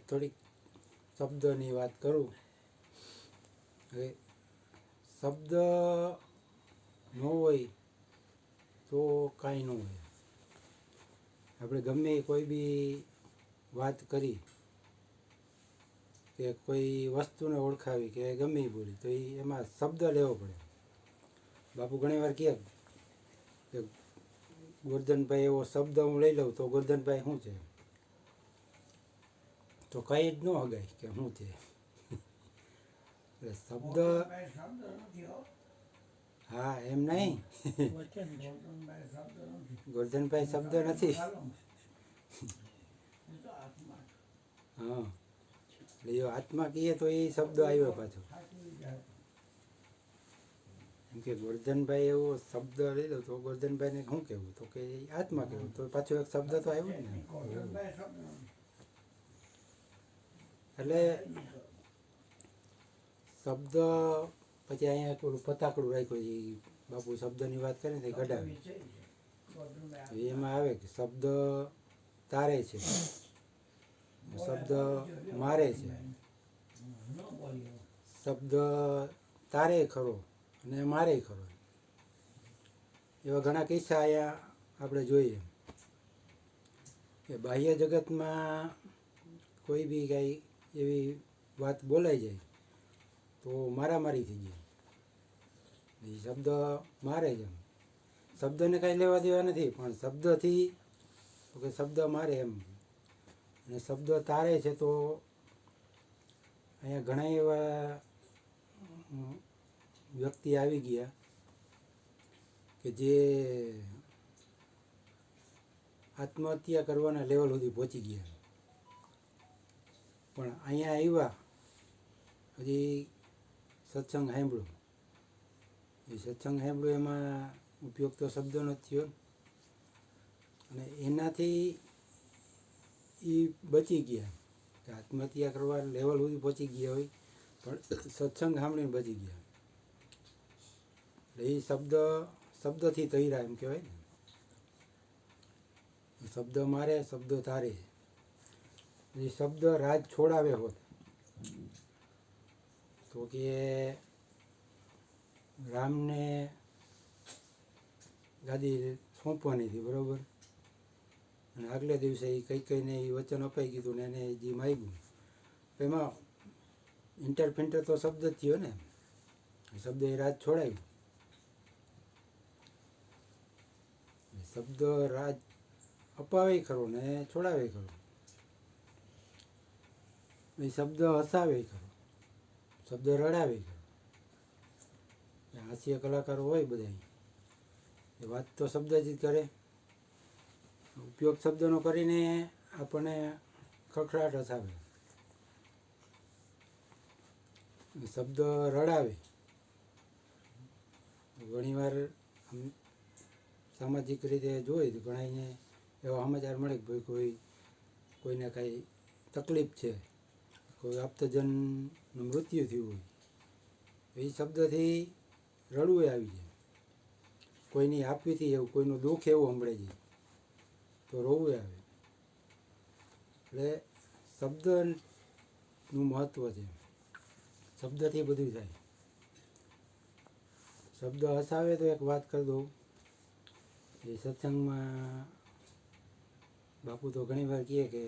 થોડીક શબ્દની વાત કરું. હવે શબ્દ ન હોય તો કાંઈ ન હોય. આપણે ગમે કોઈ બી વાત કરી કે કોઈ વસ્તુને ઓળખાવી કે ગમે એ બોલી તો એમાં શબ્દ લેવો પડે. બાપુ ઘણીવાર કહે કે ગોરધનભાઈ એવો શબ્દ હું લઈ લઉં તો ગોરધનભાઈ શું છે, તો કંઈ જ ન હગાય કે શું છે. શબ્દ હા એમ નહીં, ગોરધનભાઈ શબ્દ નથી. હા એટલે એ આત્મા કહીએ તો એ શબ્દ આવ્યો પાછો. એમ કે ગોરધનભાઈ એવો શબ્દ લઈ લો તો ગોરધનભાઈને શું કહેવું, તો કે આત્મા કહેવું, તો પાછો એક શબ્દ તો આવ્યો ને. એટલે શબ્દ પછી અહીંયા પેલું પતાકડું રાખ્યું છે, બાપુ શબ્દની વાત કરે ને કઢાવે એમાં આવે કે શબ્દ તારે છે, શબ્દ મારે છે, શબ્દ તારે ખરો અને મારે ખરો. એવા ઘણા કિસ્સા અહીંયા આપણે જોઈએ કે બાહ્ય જગતમાં કોઈ બી કાંઈ એવી વાત બોલાઈ જાય તો મારામારી થઈ જાય. એ શબ્દ મારે છે, શબ્દને કાંઈ લેવા દેવા નથી, પણ શબ્દથી તો કે શબ્દ મારે એમ. અને શબ્દ તારે છે તો અહીંયા ઘણા એવા વ્યક્તિ આવી ગયા કે જે આત્મહત્યા કરવાના લેવલ સુધી પહોંચી ગયા. પણ અહીંયા આવ્યા હજી સત્સંગ સાંભળ્યો, એ સત્સંગ સાંભળ્યો એમાં ઉપયોગ તો શબ્દનો જ થયો અને એનાથી એ બચી ગયા. કે આત્મહત્યા કરવા લેવલ સુધી પહોંચી ગયા હોય પણ સત્સંગ સાંભળીને બચી ગયા. એટલે એ શબ્દથી તૈરા એમ કહેવાય ને. શબ્દ મારે શબ્દ તારે. એ શબ્દ રાજ છોડાવે હોત તો કે રામને ગાદી સોંપવાની હતી બરાબર, અને આગલે દિવસે એ કઈને એ વચન અપાઈ ગયું ને એને જે માગ્યું એમાં ઇન્ટરફિન્ટર તો શબ્દ જ થયો ને. શબ્દ એ રાજ છોડાયું. શબ્દ રાજ અપાવે ખરો ને છોડાવે ખરો. એ શબ્દ હસાવે ખરો, શબ્દ રડાવે ખરો. હાસ્ય કલાકારો હોય બધા એ વાત તો શબ્દ જ કરે, ઉપયોગ શબ્દનો કરીને આપણને ખખડાટ હસાવે. શબ્દ રડાવે. ઘણીવાર સામાજિક રીતે જોઈએ તો ઘણાને એવા સમાચાર મળે કે ભાઈ કોઈને કાંઈ તકલીફ છે, કોઈ આપ્તજનનું મૃત્યુ થયું હોય એ શબ્દથી રડવું આવી જાય. કોઈની આપવીથી એવું કોઈનું દુઃખ એવું સંભળાઈ જાય તો રોવું આવે. એટલે શબ્દનું મહત્ત્વ છે. શબ્દથી બધું થાય. શબ્દ હસાવે તો એક વાત કરી દઉં. એ સત્સંગમાં બાપુ તો ઘણીવાર કહે કે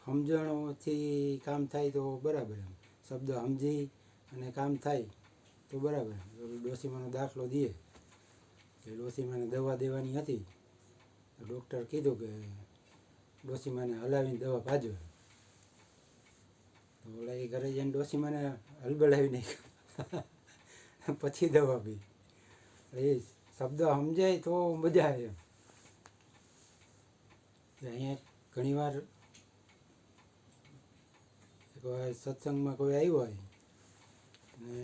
સમજણોથી કામ થાય તો બરાબર, એમ શબ્દ સમજી અને કામ થાય તો બરાબર. ડોશીમાનો દાખલો દે કે ડોશીમાને દવા દેવાની હતી તો ડૉક્ટર કીધું કે ડોશીમાને હલાવીને દવા પાજો. તો ઓલા એ ઘરે જઈને ડોશીમાને હલબલાવી નાખ્યું પછી દવા પી. એ શબ્દ સમજાય તો મજા આવે એમ. અહીંયા ઘણીવાર સત્સંગમાં કોઈ આવ્યો હોય ને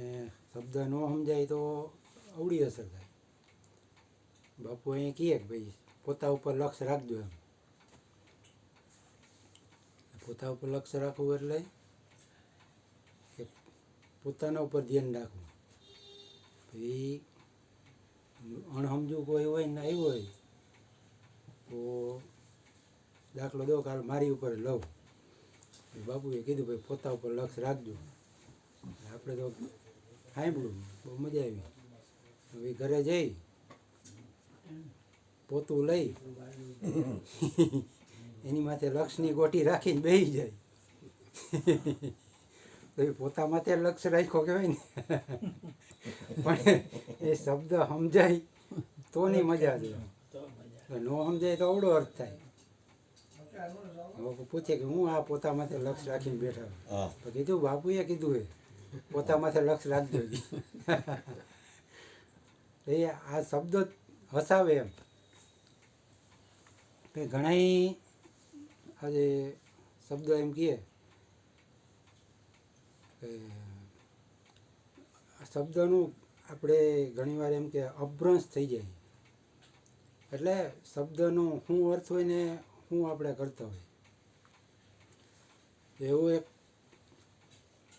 શબ્દ ન સમજાય તો અવળી અસર થાય. બાપુ અહીંયા કહે કે ભાઈ પોતા ઉપર લક્ષ્ય રાખજો એમ. પોતા ઉપર લક્ષ્ય રાખવું એટલે કે પોતાના ઉપર ધ્યાન રાખવું. એ અણસમજુ કોઈ હોય ને આવ્યું હોય તો દાખલો દો કાલ મારી ઉપર લઉં બાપુએ કીધું ભાઈ પોતા ઉપર લક્ષ રાખજો. આપણે તો સાંભળ્યું, બહુ મજા આવી. હવે ઘરે જઈ પોતું લઈ એની માથે લક્ષની ગોટી રાખીને બેસી જાય. તો એ પોતા માથે લક્ષ રાખ્યો કહેવાય ને. પણ એ શબ્દ સમજાય તો ની મજા છે, ન સમજાય તો અવડો અર્થ થાય. હવે પૂછે કે હું આ પોતા માથે લક્ષ રાખીને બેઠા, તો કીધું બાપુએ કીધું એ પોતા માથે લક્ષ રાખજો. એ આ શબ્દ હસાવે એમ કે ઘણા આજે શબ્દ એમ કહે કે શબ્દનું આપણે ઘણીવાર એમ કે અભ્રંશ થઈ જાય. એટલે શબ્દનો શું અર્થ હોય ને શું આપણે કરતા હોય. એવું એક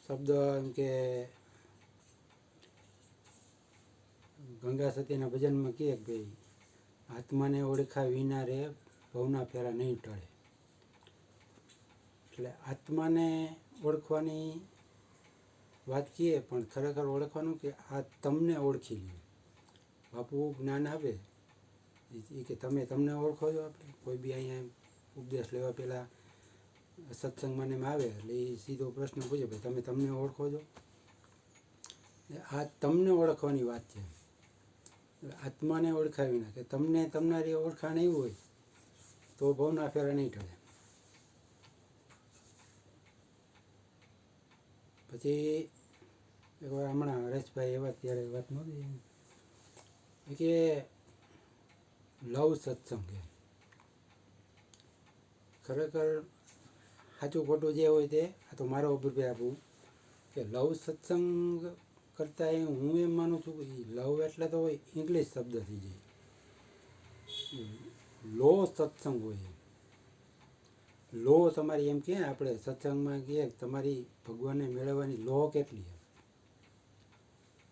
શબ્દ એમ કે ગંગા સતીના ભજનમાં કહે કે ભાઈ આત્માને ઓળખા વિના રે ભવના ફેરા નહીં ટળે. એટલે આત્માને ઓળખવાની વાત કહીએ, પણ ખરેખર ઓળખવાનું કે આ તમને ઓળખી લે. બાપુ જ્ઞાન આપે એ કે તમે તમને ઓળખો છો. આપણે કોઈ બી અહીંયા ઉપદેશ લેવા પહેલાં સત્સંગમાં એમ આવે એટલે એ સીધો પ્રશ્ન પૂછે ભાઈ તમે તમને ઓળખો છો. આ તમને ઓળખવાની વાત છે. આત્માને ઓળખાવી ના કે તમને તમારી ઓળખાણ એવું હોય તો ભવના ફેરા નહીં ટળે. પછી એકવાર હમણાં હરેશભાઈ એવા ત્યારે વાત નહોતી કે લવ સત્સંગ કે ખરેખર સાચું ખોટું જે હોય તે આ તો મારો અભિપ્રાય આપું કે લવ સત્સંગ કરતાં હું એમ માનું છું કે લવ એટલે તો હોય ઇંગ્લિશ શબ્દ થઈ જાય. લો સત્સંગ હોય. લો તમારી એમ કહે આપણે સત્સંગમાં કહીએ તમારી ભગવાનને મેળવવાની લો કેટલી.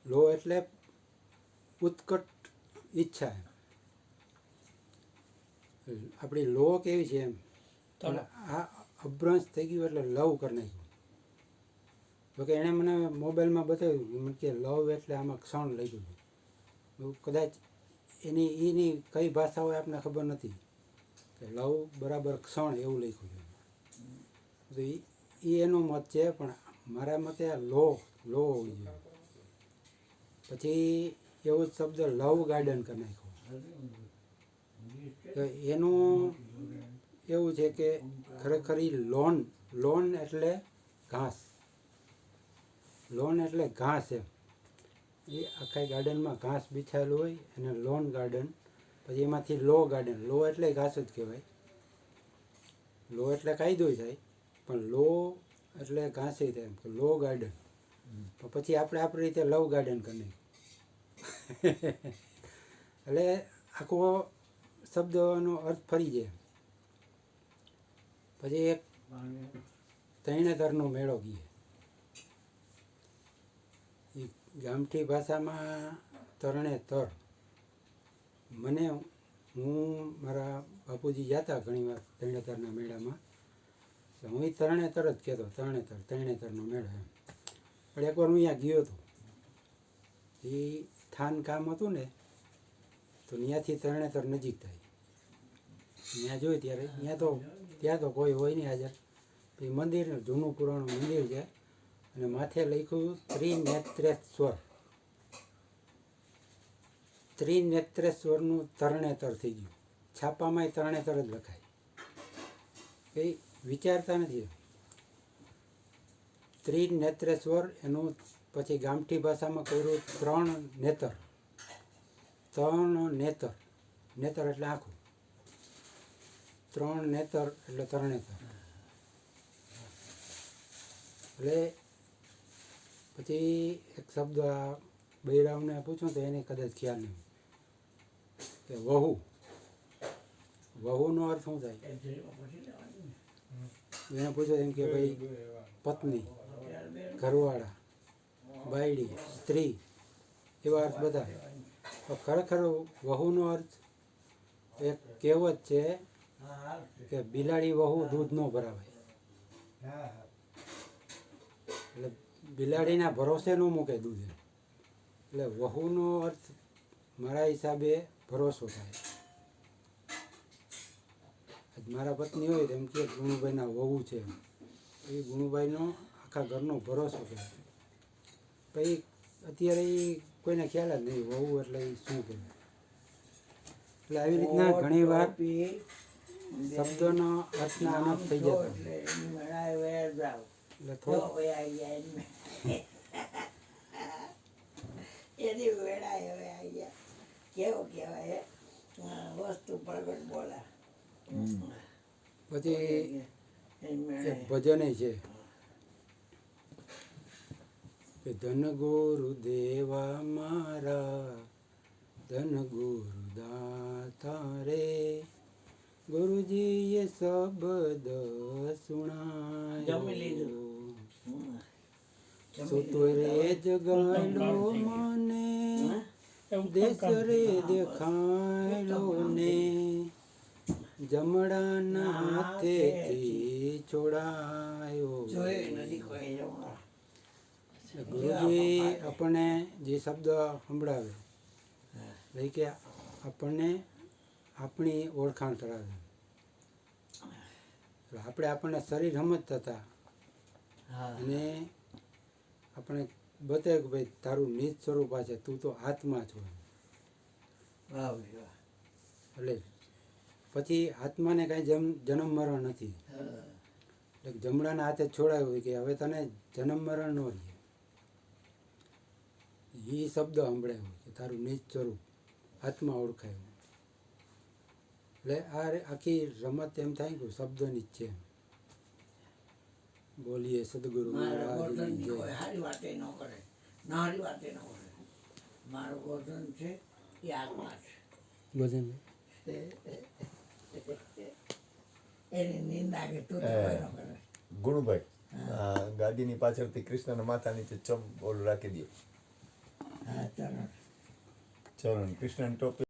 લો એટલે ઉત્કટ ઈચ્છા. આપણી લો કેવી છે એમ પણ આ અભ્રંશ થઈ ગયું એટલે લવ કરી નાખ્યું. જોકે એણે મને મોબાઈલમાં બતાવ્યું મને કે લવ એટલે આમાં ક્ષણ લઈ ગયું. કદાચ એની કઈ ભાષા હોય આપણને ખબર નથી કે લવ બરાબર ક્ષણ એવું લખ્યું છે. તો એ એનો મત છે, પણ મારા મતે આ લો હોવી જોઈએ. પછી એવો જ શબ્દ લવ ગાર્ડન કરી નાખ્યો. તો એનું એવું છે કે ખરેખર એ લોન એટલે ઘાસ. લોન એટલે ઘાસ એમ. એ આખા ગાર્ડનમાં ઘાસ બિછાયેલું હોય અને લોન ગાર્ડન. પછી એમાંથી લો ગાર્ડન. લો એટલે ઘાસ જ કહેવાય. લો એટલે કાયદો થાય, પણ લો એટલે ઘાસે થાય એમ કે લો ગાર્ડન. તો પછી આપણે આપણી રીતે લવ ગાર્ડન કરી નાખ્યું. એટલે આખો શબ્દનો અર્થ ફરી જાય. પછી એક તરણેતરનો મેળો કહીએ. એ ગામઠી ભાષામાં તરણેતર. હું મારા બાપુજી જતા ઘણી વાર તરણેતરના મેળામાં, હું એ તરણેતર જ કહેતો. તરણેતરનો મેળો એમ. પણ એકવાર હું અહીંયા ગયો હતો. એ થાન કામ હતું ને તો ત્યાંથી તરણેતર નજીક થાય. ત્યાં જોઈ ત્યારે ત્યાં તો કોઈ હોય નહીં હાજર. પછી મંદિર જૂનું પુરાણું મંદિર છે અને માથે લખ્યું ત્રિનેત્રેશ્વર. ત્રિનેત્રેશ્વરનું તરણેતર થઈ ગયું. છાપામાંય તરણેતર જ લખાય. કંઈ વિચારતા નથી. ત્રિનેત્રેશ્વર એનું પછી ગામઠી ભાષામાં કર્યું ત્રણ નેતર. નેતર એટલે આંખું. ત્રણ નેતર એટલે તરણેતર. એટલે પછી એક શબ્દ આ બૈરાવને પૂછું તો એને કદાચ ખ્યાલ નહીં કે વહુનો અર્થ શું થાય. એને પૂછ્યું એમ કે ભાઈ પત્ની, ઘરવાળા, બાયડી, સ્ત્રી એવા અર્થ બધા. તો ખરેખર વહુનો અર્થ એક કહેવત છે કે બિલાડી વહુ દૂધ ન ભરાવે. એટલે બિલાડીના ભરોસે ન મૂકે દૂધ એમ. એટલે વહુનો અર્થ મારા હિસાબે ભરોસો થાય. આજ મારા પત્ની હોય તો એમ કે ગુણુભાઈના વહુ છે, એ ગુણુભાઈનો આખા ઘરનો ભરોસો કહેવાય. પછી અત્યારે એ કોઈને ખ્યાલ જ નહીં વહુ એટલે એ શું કહેવાય. એટલે આવી રીતના ઘણી વાર શબ્દનો અર્થના અનર્થ થઈ જતો. એટલે થોડું એની વેળાએ હવે અહીંયા કેવું કહેવાય વસ્તુ પ્રગટ બોલા પછી એક ભજન છે કે ધન ગુરુ દેવા મારા, ધન ગુરુ દાતા રે, ગુરુજીએ શબ્દ સુણાયો, સુતો રે જગાડો મને, દેશ રે દેખાડો ને, જમડાના હાથેથી છોડાયો. ગુરુજી આપણને જે શબ્દ સંભળાવે એટલે કે આપણને આપણી ઓળખાણ કરાવે. આપણે આપણને શરીર સમજતા હતા અને આપણે બતાવ્યું કે ભાઈ તારું નિજ સ્વરૂપ આ છે, તું તો આત્મા છો. એટલે પછી આત્માને કાંઈ જન્મ મરણ નથી. એટલે જમણાના હાથે છોડાયું હોય કે હવે તને જન્મ મરણ ન રહે. એ શબ્દ સંભળાયો કે તારું નિજ સ્વરૂપ આત્મા ઓળખાયું. એટલે આ આખી રમત એમ થાય કે શબ્દની જ છે. બોલીએ સદગુરુ મહારાજની જય. સારી વાતે ન કરે, નારી વાતે ન કરે. મારું ગોધન છે એ આત્મા છે. ભજન એની નિંદા કે તું તો કોઈ ન કરે. ગુણુભાઈ ગાડીની પાછળથી કૃષ્ણના માથા નીચે ચમ ઓલું રાખી દે. હા ચરણ ચરણ કૃષ્ણ ટોપી